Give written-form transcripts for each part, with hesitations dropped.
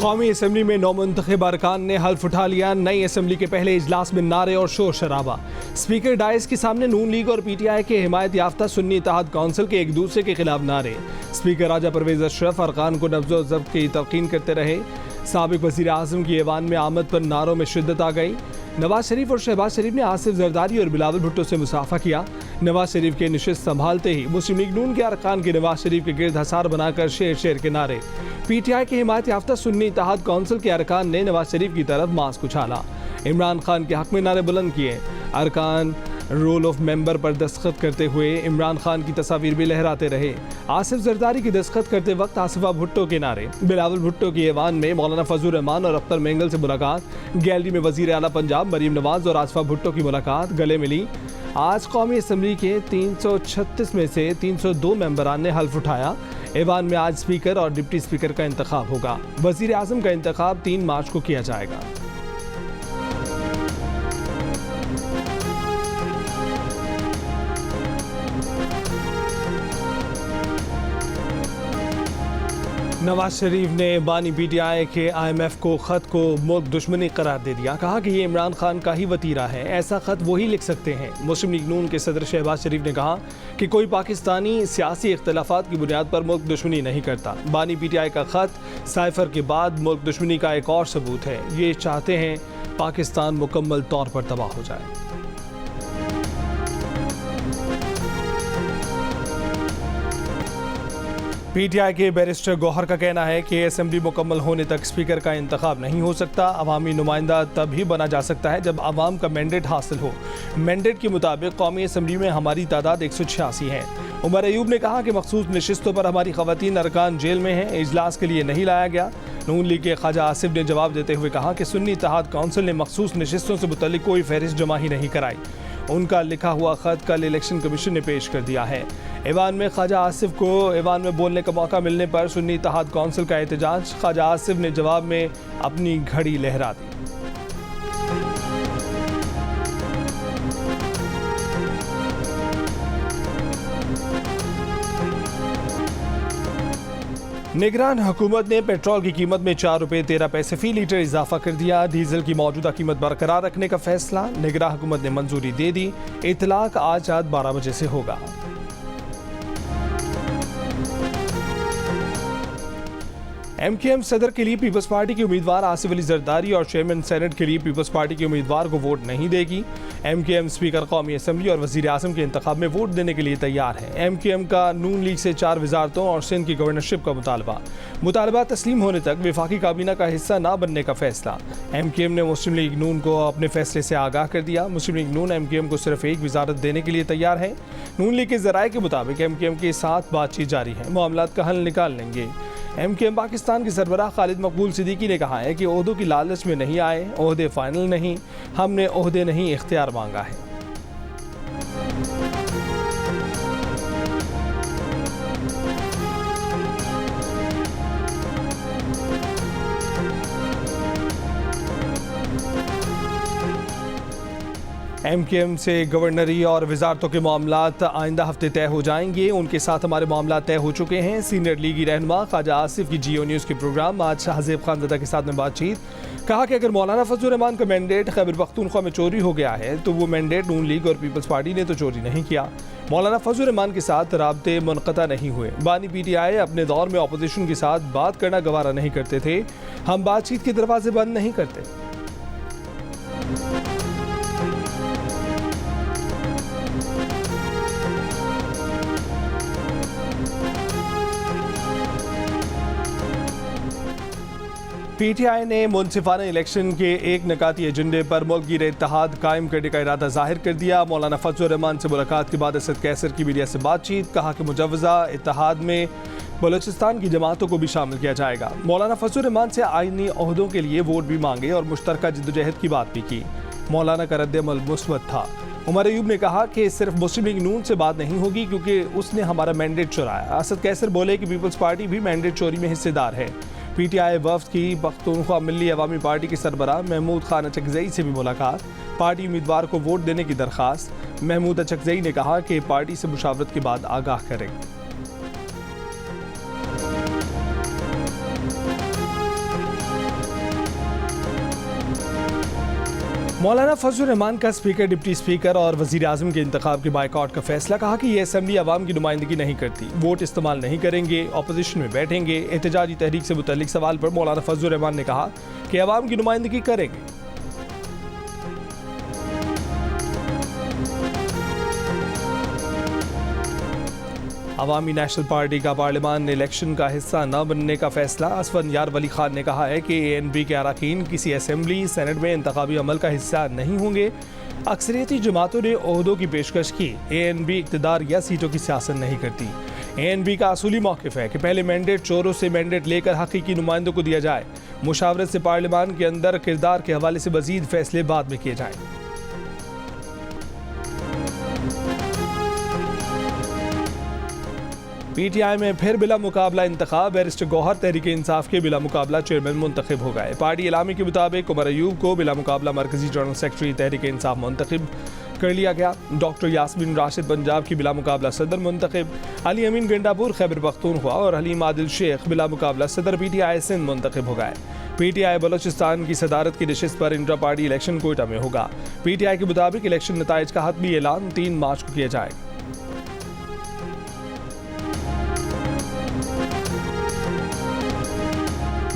कौमी असम्बली में नौमुंतखब अरकान ने हल्फ उठा लिया। नई असम्बली के पहले इजलास में नारे और शोर शराबा। स्पीकर डाइस के सामने नून लीग और PTI के हिमायत याफ्ता सुन्नी इत्तेहाद काउंसिल के एक दूसरे के खिलाफ नारे। स्पीकर राजा परवेज अशरफ अरकान को नब्ज़ो ज़ब्त की तलकीन करते रहे। साबिक वज़ीर आज़म की ऐवान में आमद पर नारों में शिद्दत आ गई। नवाज शरीफ और शहबाज शरीफ ने आसिफ जरदारी और बिलावल भुट्टो से मुसाफा किया। नवाज शरीफ के नशिस्त संभालते ही मुस्लिम लीग नून के अरकान के नवाज शरीफ के गिर्द हसार बनाकर शेर शेर के नारे। PTI के हिमायत याफ्ता सुन्नी इत्तेहाद काउंसिल के अरकान ने नवाज शरीफ की तरफ मास्क उछाला। इमरान खान के हक में नारे बुलंद किए। अरकान रोल ऑफ मेंबर पर दस्तखत करते हुए इमरान खान की तस्वीर भी लहराते रहे। आसिफ जरदारी की दस्तखत करते वक्त आसिफा भुट्टो के नारे। बिलावल भुट्टो की ऐवान में मौलाना फजल रहमान और अख्तर मेंगल से मुलाकात। गैलरी में वजीर आला पंजाब मरीम नवाज और आसिफा भुट्टो की मुलाकात, गले मिली। आज कौमी असम्बली के 336 में से 302 मेंबरान ने हल्फ उठाया। ऐवान में आज स्पीकर और डिप्टी स्पीकर का इंतखाब होगा। वजीर आज़म का इंतखाब 3 मार्च को किया जाएगा। नवाज शरीफ ने बानी PTI के IMF को ख़त को मुल्क दुश्मनी करार दे दिया। कहा कि ये इमरान खान का ही वतीरा है, ऐसा ख़त वही लिख सकते हैं। मुस्लिम लीग नून के सदर शहबाज शरीफ ने कहा कि कोई पाकिस्तानी सियासी इख्तलाफात की बुनियाद पर मुल्क दुश्मनी नहीं करता। बानी PTI का ख़त साइफर के बाद मुल्क दुश्मनी का एक और सबूत है। ये चाहते हैं पाकिस्तान मुकम्मल तौर पर तबाह हो जाए। PTI के बैरिस्टर गौहर का कहना है कि असम्बली मुकम्मल होने तक स्पीकर का इंतखाब नहीं हो सकता। अवामी नुमाइंदा तभी बना जा सकता है जब आवाम का मैंडेट हासिल हो। मैंडेट के मुताबिक कौमी असम्बली में हमारी तादाद 186 है। उमर अयूब ने कहा कि मखसूस नशिस्तों पर हमारी ख़वातीन अरकान जेल में हैं, इजलास के लिए नहीं लाया गया। नून लीग के ख्वाजा आसिफ ने जवाब देते हुए कहा कि सुन्नी इत्तेहाद काउंसिल ने मखसूस नशिस्तों से मुतल्लिक कोई फहरिस्त जमा ही नहीं कराई। उनका लिखा हुआ ख़त कल इलेक्शन कमीशन ने पेश कर दिया है। ऐवान में ख्वाजा आसिफ को ऐवान में बोलने का मौका मिलने पर सुन्नी इत्तेहाद काउंसिल का एहतजाज। ख्वाजा आसिफ ने जवाब में अपनी घड़ी लहरा दी। निगरान हुकूमत ने पेट्रोल की कीमत में 4 रुपये 13 पैसे फी लीटर इजाफा कर दिया। डीजल की मौजूदा कीमत बरकरार रखने का फैसला निगरान हुकूमत ने मंजूरी दे दी। इतलाक आज रात 12 बजे से होगा। MKM सदर के लिए पीपल्स पार्टी के उम्मीदवार आसिफ अली जरदारी और चेयरमैन सेनेट के लिए पीपल्स पार्टी के उम्मीदवार को वोट नहीं देगी। MKM स्पीकर कौमी असम्बली और वजीर आज़म के इंतखाब में वोट देने के लिए तैयार है। MKM का नून लीग से 4 वजारतों और सिंध की गवर्नरशिप का मुतालबा तस्लीम होने तक विफाकी काबीना का हिस्सा न बनने का फैसला। MKM ने मुस्लिम लीग नून को अपने फैसले से आगाह कर दिया। मुस्लिम लीग नून MKM को सिर्फ एक वजारत देने के लिए तैयार है। नून लीग के ज़राए के मुताबिक MKM के साथ बातचीत जारी है, मामलात का हल निकाल लेंगे। MKM पाकिस्तान के सरबराह खालिद मकबूल सिद्दीकी ने कहा है कि ओहदों की लालच में नहीं आए, ओहदे फाइनल नहीं, हमने ओहदे नहीं इख्तियार मांगा है। MKM से गवर्नरी और वजारतों के मामलात आइंदा हफ्ते तय हो जाएंगे। उनके साथ हमारे मामलात तय हो चुके हैं। सीनियर लीगी रहनुमा ख्वाजा आसिफ की GO न्यूज़ के प्रोग्राम आज हज़ीब खानज़दा के साथ में बातचीत। कहा कि अगर मौलाना फजल रहमान का मैंडेट खैबर पख्तूनख्वा में चोरी हो गया है तो वो मैंडेट नून लीग और पीपल्स पार्टी ने तो चोरी नहीं किया। मौलाना फजल रहमान के साथ राब्ते मुनक़ता नहीं हुए। बानी PTI अपने दौर में अपोजिशन के साथ बात करना गवारा नहीं करते थे। हम बातचीत के दरवाजे बंद नहीं करते। PTI ने मुनसिफाना इलेक्शन के एक निकाती एजेंडे पर मुल्कगीर इत्तेहाद कायम करने का इरादा जाहिर कर दिया। मौलाना फजल रहमान से मुलाकात के बाद असद कैसर की मीडिया से बातचीत। कहा कि मुजव्वज़ा इत्तेहाद में बलोचिस्तान की जमातों को भी शामिल किया जाएगा। मौलाना फजल रहमान से आईनी ओहदों के लिए वोट भी मांगे और मुश्तरका जिद्दोजहद की बात भी की। मौलाना का रद्द-ए-अमल मुस्बत था। उमर अयूब ने कहा कि सिर्फ मुस्लिम लीग नून से बात नहीं होगी क्योंकि उसने हमारा मैंडेट चुराया। असद कैसर बोले कि पीपल्स पार्टी भी मैंडेट चोरी में हिस्सेदार है। PTI वफ्द की पख्तूनख्वा मिल्ली अवामी पार्टी के सरबराह महमूद खान अचकज़ई से भी मुलाकात। पार्टी उम्मीदवार को वोट देने की दरख्वास्त। महमूद अचकज़ई ने कहा कि पार्टी से मुशावरत के बाद आगाह करें। मौलाना फजल रहमान का स्पीकर, डिप्टी स्पीकर और वजीर आजम के इंतखाब के बाइकआउट का फैसला। कहा कि ये असम्बली आवाम की नुमाइंदगी नहीं करती, वोट इस्तेमाल नहीं करेंगे, अपोजिशन में बैठेंगे। एहतजाजी तहरीक से मुतल्लिक सवाल पर मौलाना फजल रहमान ने कहा कि आवाम की नुमाइंदगी करेंगे। अवामी नेशनल पार्टी का पार्लियामान इलेक्शन का हिस्सा न बनने का फैसला। असफंदयार वली खान ने कहा है कि ANP के अरकान किसी असेंबली सेनेट में इंतखाबी अमल का हिस्सा नहीं होंगे। अक्सरियती जमातों ने ओहदों की पेशकश की। ANP इक़्तिदार या सीटों की सियासत नहीं करती। ANP का असूली मौक़िफ़ है कि पहले मैंडेट चोरों से मैंडेट लेकर हकीकी नुमाइंदों को दिया जाए। मुशावरत से पार्लियामान के अंदर किरदार के हवाले से मज़ीद फैसले बाद में किए जाएँ। PTI में फिर बिला मुकाबला इंतखाब। बैरिस्टर गौहर तहरीक इंसाफ के बिला मुकाबला चेयरमैन मुंतखब हो गए। पार्टी इलामी के मुताबिक उमर अयूब को बिला मुकाबला मरकजी जनरल सेक्रेटरी तहरीक इंसाफ मुंतखब कर लिया गया। डॉक्टर यास्मीन राशिद पंजाब की बिला मुकाबला सदर मुंतखब। अली अमीन गंडापुर खैबर पख्तूनख्वा और हलीम आदिल शेख बिला मुकाबला सदर PTI सिंध मुंतखब हो गए। PTI बलोचिस्तान की सदारत की नशिस्त पर इंट्रा पार्टी इलेक्शन कोयटा में होगा। PTI के मुताबिक इलेक्शन नताइज का हतमी ऐलान 3 मार्च को किया जाएगा।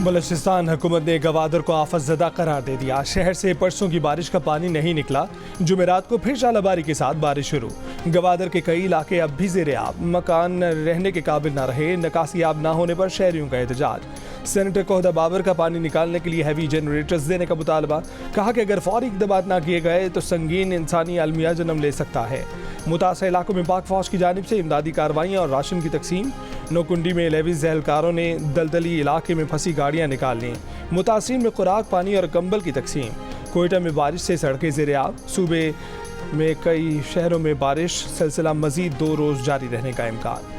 बलूचिस्तान हुकूमत ने गवादर को आफत ज़दा करार दे दिया। शहर से परसों की बारिश का पानी नहीं निकला। जुमेरात को फिर शालाबारी के साथ बारिश शुरू। गवादर के कई इलाके अब भी ज़ेरे आब। मकान रहने के काबिल न रहे। निकासी आब न होने पर शहरियों का एहतजाज। सेनेटर कोहदा बाबर का पानी निकालने के लिए हैवी जनरेटर्स देने का मुतालबा। कहा कि अगर फौरी इक़दाम न किए गए तो संगीन इंसानी अलमिया जन्म ले सकता है। मुतासर इलाकों में पाक फौज की जानिब से इमदादी कार्रवाइयाँ और राशन की तकसीम। नोकुंडी में लेविस एहलकारों ने दलदली इलाके में फंसी गाड़ियाँ निकाल लीं। मुतासिरीन में खुराक, पानी और कंबल की तकसीम। कोयटा में बारिश से सड़कें ज़ेरे आब। सूबे में कई शहरों में बारिश सिलसिला मज़ीद 2 रोज़ जारी रहने का इम्कान।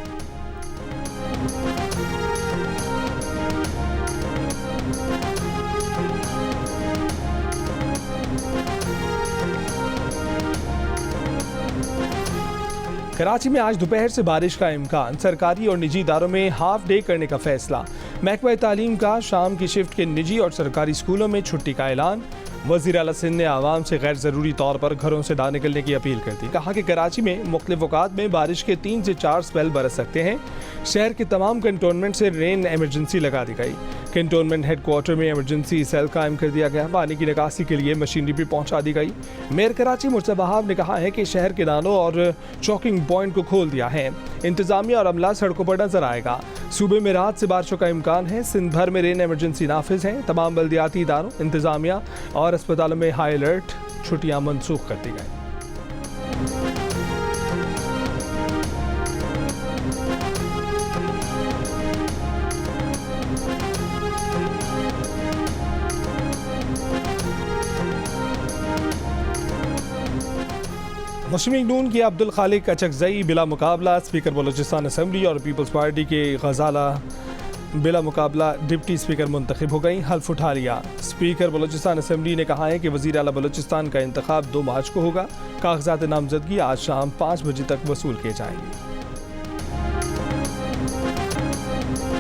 कराची में आज दोपहर से बारिश का इम्कान। सरकारी और निजी इदारों में हाफ डे करने का फैसला। महकमा तालीम का शाम की शिफ्ट के निजी और सरकारी स्कूलों में छुट्टी का ऐलान। वज़ीर आला सिंध ने आवाम से गैर ज़रूरी तौर पर घरों से ना निकलने की अपील कर दी। कहा कि कराची में मुख्तलिफ औक़ात में बारिश के 3 से 4 स्पेल बरस सकते हैं। शहर के तमाम कंटोनमेंट से रेन एमरजेंसी लगा दी गई। कंटोनमेंट हेडक्वार्टर में एमरजेंसी सेल कायम कर दिया गया। पानी की निकासी के लिए मशीनरी भी पहुँचा दी गई। मेयर कराची मुर्तज़ा वहाब ने कहा है कि शहर के नालों और चौकिंग पॉइंट को खोल दिया है। इंतज़ामिया और अमला सड़कों पर नजर आएगा। सूबे में रात से बारिशों का इम्कान है। सिंध भर में रेन एमरजेंसी नाफिज है। तमाम बल्दियाती इदारों, इंतज़ामिया और अस्पतालों में हाई अलर्ट। छुट्टियां मनसूख कर दी गई। मुस्लिम लीग नून की अब्दुल खालिक अचकजई बिला मुकाबला स्पीकर बलूचिस्तान असम्बली और पीपल्स पार्टी के गजाला बिला मुकाबला डिप्टी स्पीकर मुंतखब हो गई। हल्फ उठा लिया। स्पीकर बलूचिस्तान असम्बली ने कहा है कि वज़ीर आला बलूचिस्तान का इंतखाब 2 मार्च को होगा। कागजात नामजदगी आज शाम 5 बजे तक वसूल किए जाएंगे।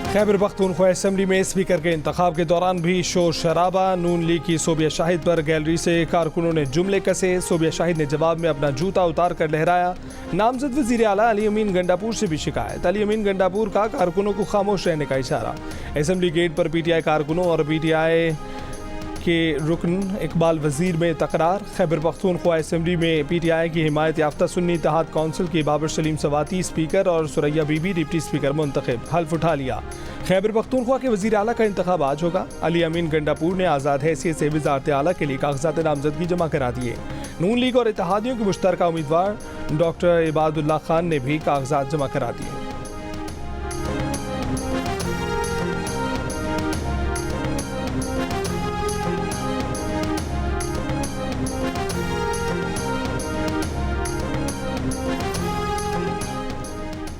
खैबर पख्तूनख्वा असम्बली में स्पीकर के इंतखाब के दौरान भी शोर शराबा। नून लीग की सोबिया शाहिद पर गैलरी से कारकुनों ने जुमले कसे। सोबिया शाहिद ने जवाब में अपना जूता उतार कर लहराया। नामजद वज़ीर आला अली अमीन गंडापुर से भी शिकायत। अली अमीन गंडापुर का कारकुनों को खामोश रहने का इशारा। असम्बली गेट पर PTI कारकुनों और PTI के रुकन इकबाल वजीर में तकरार। खैबर पख्तूनख्वा असम्बली में PTI की हिमायत याफ्ता सुन्नी इत्तेहाद कौंसिल के बाबर सलीम सवाती स्पीकर और सुरैया बीबी डिप्टी स्पीकर मुंतखब। हल्फ उठा लिया। खैबर पख्तूनख्वा के वज़ीर आला का इंतखाब आज होगा। अली अमीन गंडापुर ने आज़ाद हैसियत से वज़ारत आला के लिए कागजात नामजदगी जमा करा दिए। नून लीग और इत्तेहादियों के मुश्तरका उम्मीदवार डॉक्टर इबादुल्लाह खान ने भी कागजात जमा करा दिए।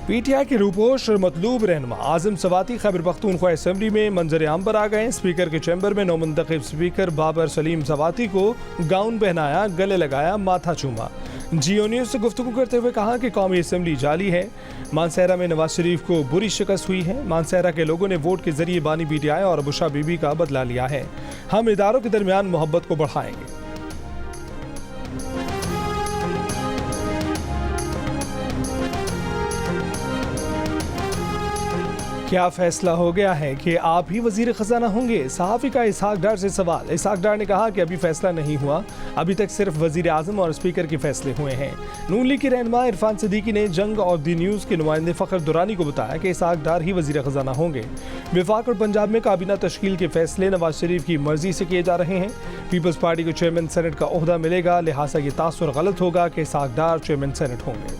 PTI के रूपोश और मतलूब रहनुमा आज़म सवाती खैबर पख्तूनख्वा असम्बली में मंजर आम पर आ गए। स्पीकर के चैम्बर में नौमुंतखब स्पीकर बाबर सलीम सवाती को गाउन पहनाया, गले लगाया, माथा चूमा। जियो न्यूज़ से गुफ्तगू करते हुए कहा कि कौमी असम्बली जाली है। मानसहरा में नवाज शरीफ को बुरी शिकस्त हुई है। मानसहरा के लोगों ने वोट के जरिए बानी PTI और बुशा बीबी का बदला लिया है। हम इदारों के दरमियान मोहब्बत को बढ़ाएंगे। क्या फैसला हो गया है कि आप ही वजीर खजाना होंगे? सहाफ़ी का इसहाक डार से सवाल। इसहाक डार ने कहा कि अभी फैसला नहीं हुआ, अभी तक सिर्फ वजीर आजम और स्पीकर के फैसले हुए हैं। नून लीग के रहनुमा इरफान सिद्दीकी ने जंग और दी न्यूज़ के नुमाइंदे फ़खर दुरानी को बताया कि इसहाक डार ही वजीर खजाना होंगे। वफाक और पंजाब में काबीना तश्कील के फैसले नवाज शरीफ की मर्जी से किए जा रहे हैं। पीपल्स पार्टी को चेयरमैन सेनेट का ओहदा मिलेगा, लिहाजा ये तासुर गलत होगा कि इसहाक डार चेयरमैन सेनेट होंगे।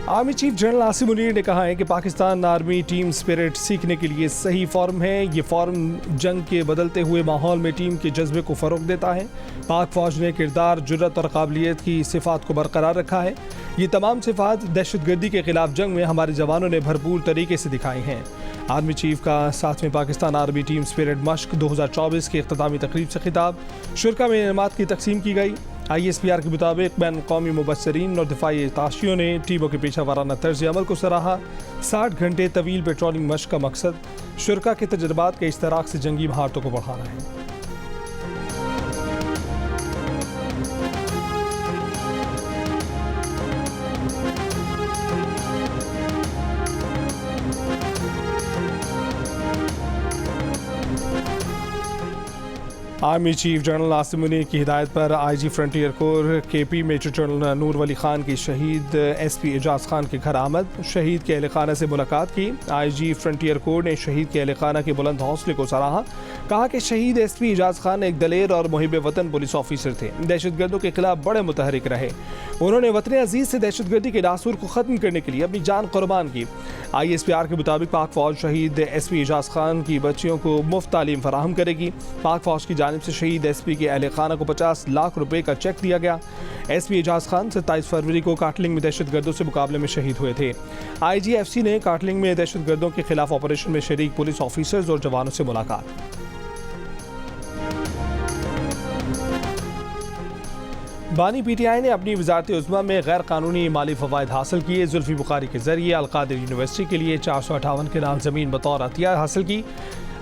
Army chief general Asim Munir ने कहा है कि पाकिस्तान आर्मी टीम स्पिरिट सीखने के लिए सही फॉर्म है। ये फॉर्म जंग के बदलते हुए माहौल में टीम के जज्बे को फ़रोग देता है। पाक फ़ौज ने किरदार, जुर्रत और काबिलियत की सिफ़ात को बरकरार रखा है। ये तमाम सिफ़ात दहशतगर्दी के ख़िलाफ़ जंग में हमारे जवानों ने भरपूर तरीके से दिखाई हैं। आर्मी चीफ का 7वें पाकिस्तान आर्मी टीम स्पिरिट मश्क 2024 की इख्तितामी तकरीब से खिताब। शुरका में इनामात की तकसीम की गई। ISPR के मुताबिक बैन कौमी मुबस्सरीन और दिफाई ताशियों ने टीमों के पेशा वाराना तर्ज अमल को सराहा। 60 घंटे तवील पेट्रोलिंग मश्क का मकसद शुरका के तजर्बात के इश्तराक से जंगी महारतों को बढ़ाना है। Army chief general Asim Munir की हिदायत पर IG frontier corps KP major general Noor Wali Khan की शहीद SP एजाज खान के घर आमद। शहीद के अहल खाना से मुलाकात की। IG फ्रंटियर कोर ने शहीद के अहल खाना के बुलंद हौसले को सराहा। कहा कि शहीद SP एजाज खान एक दलेर और मुहिब वतन पुलिस ऑफिसर थे। दहशतगर्दों के खिलाफ बड़े मुतहरिक रहे। उन्होंने वतन अजीज से दहशतगर्दी के नासूर को ख़त्म करने के लिए अपनी जान कुर्बान की। ISPR के मुताबिक पाक फ़ौज शहीद SP एजाज खान की बच्चियों को मुफ्त तालीम फराहम करेगी। पाक फ़ौज की जानिब से शहीद SP के अहल खाना को 50 लाख रुपए का चेक दिया गया। SP एजाज खान 27 फरवरी को काटलिंग में दहशतगर्दों से मुकाबले में शहीद हुए थे। IGFC ने काटलिंग में दहशतगर्दों के खिलाफ ऑपरेशन में शरीक पुलिस ऑफिसर्स और जवानों से मुलाकात। बानी PTI ने अपनी वजारत उज़्मा में गैर कानूनी माली फ़वाइद हासिल किए। जुल्फ़ी बुखारी के जरिए अलकादिर यूनिवर्सिटी के लिए 458 किनाल ज़मीन बतौर अतिया हासिल की।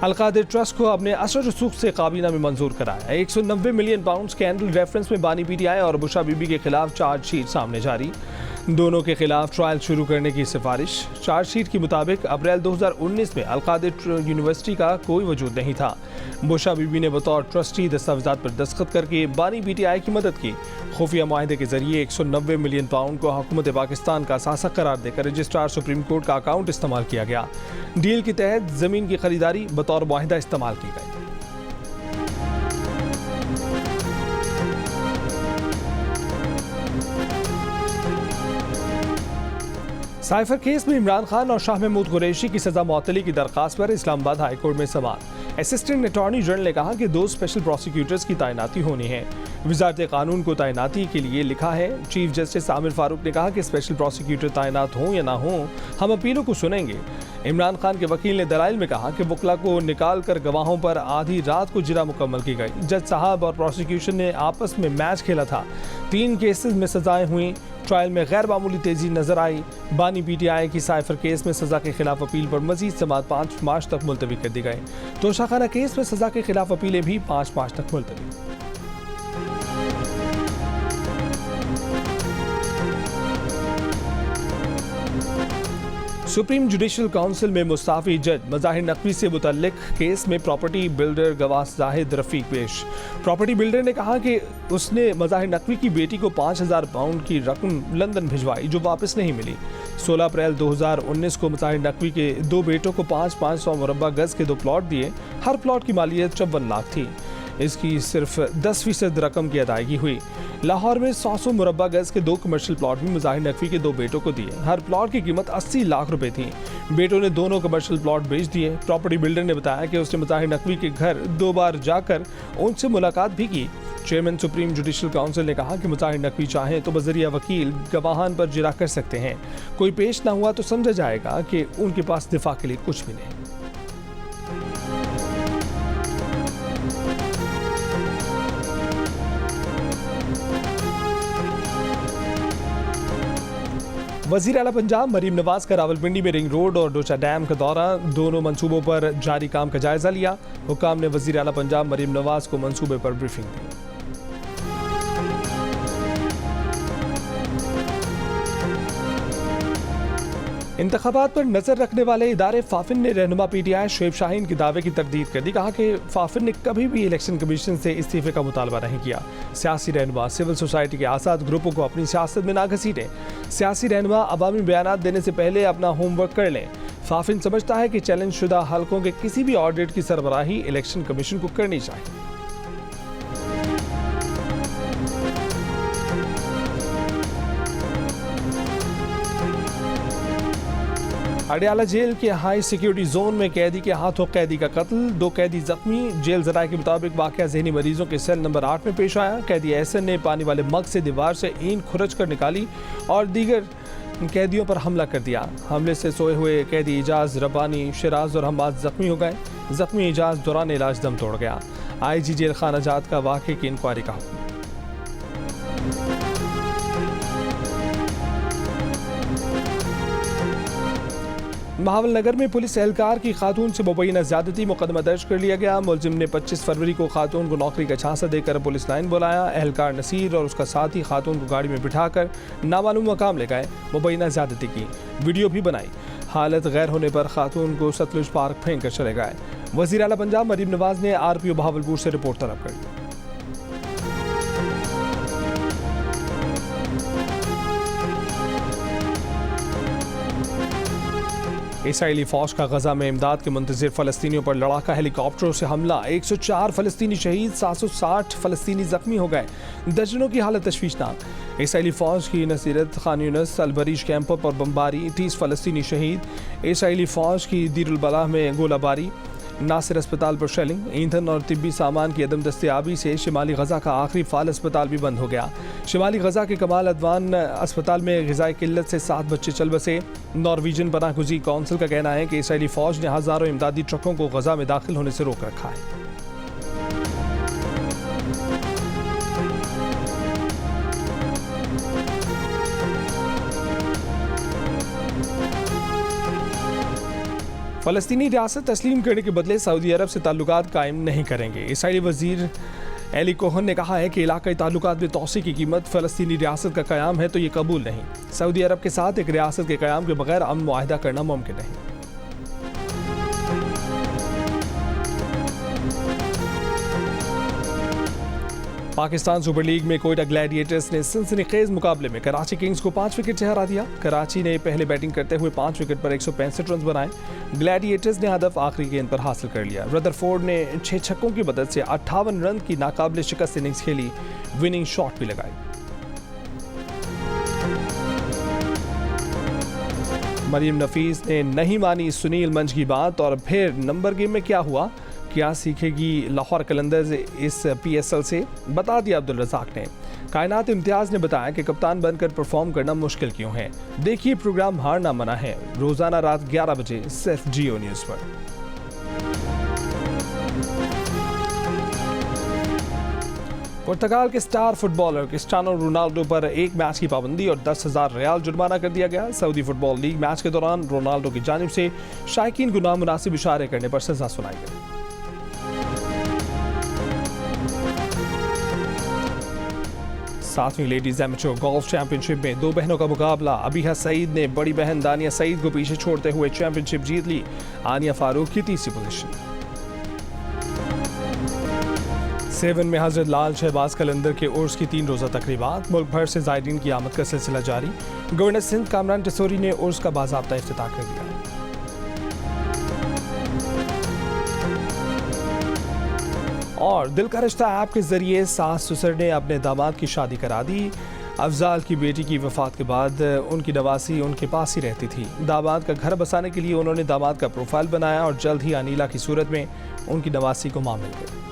अलकादिर ट्रस्ट को अपने असर रसूख से काबीना में मंजूर कराया। 190 मिलियन पाउंड स्कैंडल रेफरेंस में बानी PTI और बुशा बीबी के खिलाफ चार्जशीट सामने जारी। दोनों के खिलाफ ट्रायल शुरू करने की सिफारिश। चार्जशीट के मुताबिक अप्रैल 2019 में अलकादिर यूनिवर्सिटी का कोई वजूद नहीं था। बुशा बीबी ने बतौर ट्रस्टी दस्तावेजात पर दस्तखत करके बानी PTI की मदद की। खुफिया मुआहदे के जरिए 190 मिलियन पाउंड को हुकूमत पाकिस्तान का असासा करार देकर रजिस्ट्रार सुप्रीम कोर्ट का अकाउंट इस्तेमाल किया गया। डील के तहत जमीन की खरीदारी बतौर मुआहदा इस्तेमाल की गई। साइफर केस में इमरान खान और शाह महमूद कुरैशी की सजा मुअत्तली की दरखास्त पर इस्लामाबाद हाई कोर्ट में समाअत। असिस्टेंट अटॉर्नी जनरल ने कहा कि 2 स्पेशल प्रोसिक्यूटर्स की तैनाती होनी है। वजारत कानून को तैनाती के लिए लिखा है। चीफ जस्टिस आमिर फारूक ने कहा कि स्पेशल प्रोसिक्यूटर तैनात हों या ना हों, हम अपीलों को सुनेंगे। इमरान खान के वकील ने दलाइल में कहा कि वकला को निकाल कर गवाहों पर आधी रात को जिरा मुकम्मल की गई। जज साहब और प्रोसिक्यूशन ने आपस में मैच खेला था। 3 केसेस में सजाएं हुई। ट्रायल में गैर मामूली तेजी नजर आई। बानी PTI की साइफर केस में सजा के खिलाफ अपील पर मजीद समाअत 5 मार्च तक मुलतवी कर दी गई। तोशाखाना केस में सजा के खिलाफ अपीलें भी 5 मार्च तक मुलतवी। सुप्रीम जुडिशल काउंसिल में मुस्ताफी जज मज़ाहिर नकवी से मुतल्लिक केस में प्रॉपर्टी बिल्डर गवाह जाहिद रफ़ीक पेश। प्रॉपर्टी बिल्डर ने कहा कि उसने मज़ाहिर नकवी की बेटी को 5000 पाउंड की रकम लंदन भिजवाई जो वापस नहीं मिली। 16 अप्रैल 2019 को मज़ाहिर नकवी के 2 बेटों को 500 मुरब्बा गज के 2 प्लॉट दिए। हर प्लॉट की मालियत 54 लाख थी। इसकी सिर्फ 10% रकम की अदायगी हुई। लाहौर में 100 मुरब्बा गज के 2 कमर्शियल प्लॉट भी मज़ाहिर नकवी के 2 बेटों को दिए। हर प्लॉट की कीमत 80 लाख रुपए थी। बेटों ने दोनों कमर्शियल प्लॉट बेच दिए। प्रॉपर्टी बिल्डर ने बताया कि उसने मज़ाहिर नकवी के घर 2 बार जाकर उनसे मुलाकात भी की। चेयरमैन सुप्रीम जुडिशल काउंसिल ने कहा कि मज़ाहिर नकवी चाहें तो बज़रिया वकील गवाहान पर जिरा कर सकते हैं। कोई पेश ना हुआ तो समझा जाएगा कि उनके पास दिफा के लिए कुछ भी नहीं। वज़ीर आला पंजाब मरीम नवाज का रावलपिंडी में रिंग रोड और डोचा डैम का दौरा, दोनों मंसूबों पर जारी काम का जायजा लिया। हुकाम ने वज़ीर आला पंजाब मरीम नवाज को मंसूबे पर ब्रीफिंग दी। इंतखाबात पर नजर रखने वाले इदारे फाफिन ने रहनुमा PTI शुएब शाहीन के दावे की तरदीद कर दी। कहा कि फाफिन ने कभी भी इलेक्शन कमीशन से इस्तीफे का मुतालबा नहीं किया। सियासी रहनुमा सिविल सोसाइटी के आज़ाद ग्रुपों को अपनी सियासत में ना घसीटें। सियासी रहनुमा अवामी बयानात देने से पहले अपना होमवर्क कर लें। फाफिन समझता है कि चैलेंज शुदा हलकों के किसी भी ऑडिट की सरबराही इलेक्शन कमीशन को करनी चाहिए। अडियाला जेल के हाई सिक्योरिटी जोन में कैदी के हाथों कैदी का कत्ल, 2 कैदी जख्मी। जेल जराये के मुताबिक वाकया ज़हनी मरीजों के सेल नंबर 8 में पेश आया। कैदी एहसन ने पानी वाले मग से दीवार से ईंट खुरच कर निकाली और दीगर कैदियों पर हमला कर दिया। हमले से सोए हुए कैदी इजाज, रब्बानी, शिराज और हम्माद जख्मी हो गए। जख्मी इजाज दौरान इलाज दम तोड़ गया। IG जेल खाना जात का वाक़े की इंक्वायरी का हुक्म। बहावलनगर में पुलिस एहलकार की खातून से मुबैना ज़्यादती मुकदमा दर्ज कर लिया गया। मुलजिम ने 25 फरवरी को खातून को नौकरी का झांसा देकर पुलिस लाइन बुलाया। एहलकार नसीर और उसका साथी खातून को गाड़ी में बिठाकर नामालूम मकाम ले गए। मुबैना ज़्यादती की वीडियो भी बनाई। हालत गैर होने पर खातून को सतलुज पार्क फेंक कर चले गए। वज़ीर आला पंजाब मरीम नवाज ने RPO बहावलपुर से रिपोर्ट तलब कर दी। इसराइली फौज का गजा में इमदाद के मुंतज़िर फ़लस्तीनियों पर लड़ाका हेलीकॉप्टरों से हमला, 104 फ़लस्तीनी शहीद, 760 फ़लस्तीनी जख्मी हो गए। दर्जनों की हालत तशवीशनाक। इसराइली फौज की नसीरत खान यूनिस अलबरीज कैंपों पर बमबारी, 30 फ़लस्तीनी शहीद। इसराइली फौज की दीरुल बलाह में गोलाबारी, नासिर अस्पताल पर शेलिंग। ईंधन और तिब्बी सामान की अदम दस्तयाबी से शिमाली गजा का आखिरी फाल अस्पताल भी बंद हो गया। शिमाली गजा के कमाल अदवान अस्पताल में ग़िज़ाई किल्लत से 7 बच्चे चल बसे। नॉर्वेजियन पनाहगुज़ी काउंसिल का कहना है कि इसराइली फ़ौज ने हज़ारों इमदादी ट्रकों को गजा में दाखिल होने से रोक रखा है। फ़लस्तीनी रियासत तस्लीम करने के बदले सऊदी अरब से ताल्लुकात कायम नहीं करेंगे। इसराइली वज़ीर एली कोहन ने कहा है कि इलाक़ाई ताल्लुकात में तौसी की कीमत फ़लस्तीनी रियासत का क़याम है तो ये कबूल नहीं। सऊदी अरब के साथ एक रियासत के क़याम के बगैर अमन मुआहिदा करना मुमकिन नहीं। पाकिस्तान सुपर लीग में कोयटा ग्लैडिएटर्स ने सनसनीखेज मुकाबले में कराची किंग्स को 5 विकेट से हरा दिया। कराची ने पहले बैटिंग करते हुए 5 विकेट पर 165 रन बनाए। ग्लैडिएटर्स ने हदफ आखिरी गेंद पर हासिल कर लिया। रदरफोर्ड ने 6 छक्कों की मदद से 58 रन की नाकाबिले शिकस्त इनिंग्स खेली, विनिंग शॉट भी लगाई। मरीम नफीस ने नहीं मानी सुनील मंच की बात और फिर नंबर गेम में क्या हुआ, क्या सीखेगी लाहौर कलंदर्स इस PSL से, बता दिया अब्दुल रज़ाक ने। कायनात इम्तियाज़ ने बताया कि कप्तान बनकर परफॉर्म करना मुश्किल क्यों है। देखिए प्रोग्राम हार ना मना है, रोज़ाना रात 11 बजे सिर्फ जियो न्यूज़ पर। पुर्तगाल के स्टार फुटबॉलर क्रिस्टियानो रोनाल्डो पर 1 मैच की पाबंदी और 10,000 रियाल जुर्माना कर दिया गया। सऊदी फुटबॉल लीग मैच के दौरान रोनाल्डो की जानिब से शायकीन को नामुनासिब इशारे करने पर सजा सुनाई गई। सातवीं लेडीज एमेच्योर गोल्फ चैंपियनशिप में 2 बहनों का मुकाबला। अबीहा सईद ने बड़ी बहन दानिया सईद को पीछे छोड़ते हुए चैंपियनशिप जीत ली। आनिया फारूक की तीसरी पोजीशन। 7 में हजरत लाल शहबाज कलंदर के उर्स की 3 रोज़ा तकरीबात। मुल्क भर से ज़ायरीन की आमद का सिलसिला जारी। गवर्नर सिंध कामरान टिसोरी ने उर्स का बाज़ाब्ता इफ्तिताह कर दिया। और दिल का रिश्ता ऐप के जरिए सास ससुर ने अपने दामाद की शादी करा दी। अफजाल की बेटी की वफात के बाद उनकी नवासी उनके पास ही रहती थी। दामाद का घर बसाने के लिए उन्होंने दामाद का प्रोफाइल बनाया और जल्द ही अनीला की सूरत में उनकी नवासी को मां मिल गई।